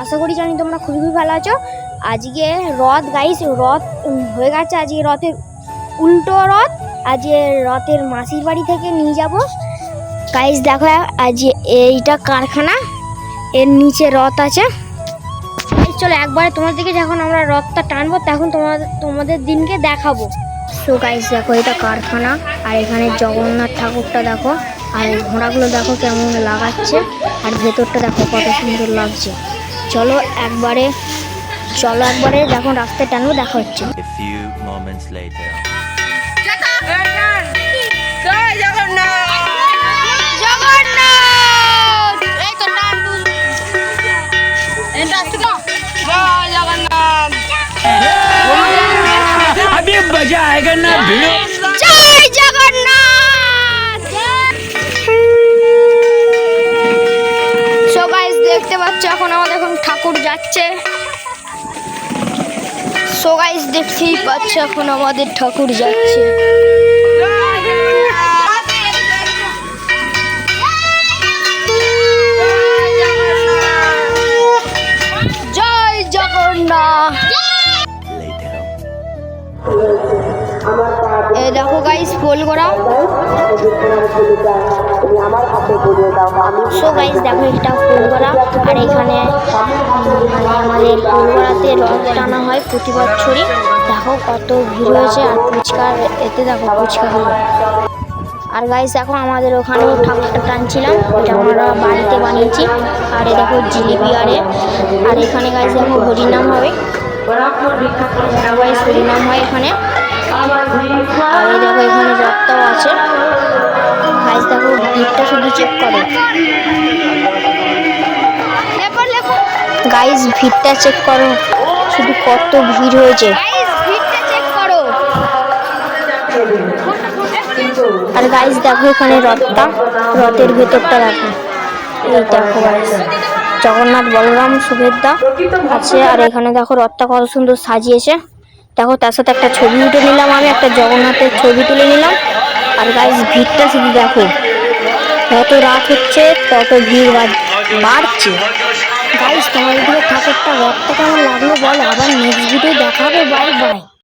আশা করি জানি তোমরা খুবই ভালো আছো। আজকে রথ গাইস, রথ হয়ে গেছে। আজকে রথের উল্টো রথ, আজকে রথের মাসির বাড়ি থেকে নিয়ে যাব গাইস। দেখো আজ এইটা কারখানা, এর নিচে রথ আছে। চলো একবারে তোমাদেরকে যখন আমরা রথটা টানবো তখন তোমাদের দিনকে দেখাবো। তো গাইস দেখো এটা কারখানা, আর এখানে জগন্নাথ ঠাকুরটা দেখো, আর এই ঘোড়াগুলো দেখো কেমন লাগাচ্ছে, আর ভেতরটা দেখো কত সুন্দর লাগছে। চলো একবারে যখন রাস্তায় টানবো দেখা হচ্ছে। अभी मजा आएगा ना भिड़ो। जय जगन्नाथ। সো গাইস দেখতে পাচ্ছ এখন ঠাকুর যাচ্ছে। সো গাইস দেখতেই পাচ্ছ এখন আমাদের ঠাকুর যাচ্ছে। জয় জগন্নাথ। এই দেখো গাইস পোল করা। সো গাইস দেখো এটা পোল করা, আর এখানে আমাদের পোল করাতে রথ টানা হয় প্রতি বছরই। দেখো কত ভিড় হয়েছে, আর ফুচকার এতে দেখো ফুচকা হলো। আর গাইস দেখো আমাদের ওখানেও ঠাকুরটা টানছিলাম, এটা আমরা বাড়িতে বানিয়েছি। আর এ দেখো জিলিপি, আর এখানে গাইস দেখো হরিনাম হবে, গাইস হরিনাম হয় এখানে। আর এই দেখো এখানে রথটাও আছে গাইস। দেখো ভিড়টা শুধু চেক করো গাইস, ভিড়টা চেক করো শুধু কত ভিড় হয়েছে। আর গাইস দেখো এখানে রথের ভেতরটা দেখো। এই দেখো গাইস জগন্নাথ বলরাম সুভদ্রা আছে, আর এখানে দেখো রথটা কত সুন্দর সাজিয়েছে। দেখো তার সাথে একটা ছবি উঠে নিলাম, আমি একটা জগন্নাথের ছবি তুলে নিলাম। আর গাইস ভিড়টা শুধু দেখো, যত রাত হচ্ছে তত ভিড় বাড়ছে। গাইস তোমাদের দিকে ঠাকুরটা রথটা কেমন লাগলো বলো, আবার নেক্সট ভিডিও দেখা হবে। Bye bye.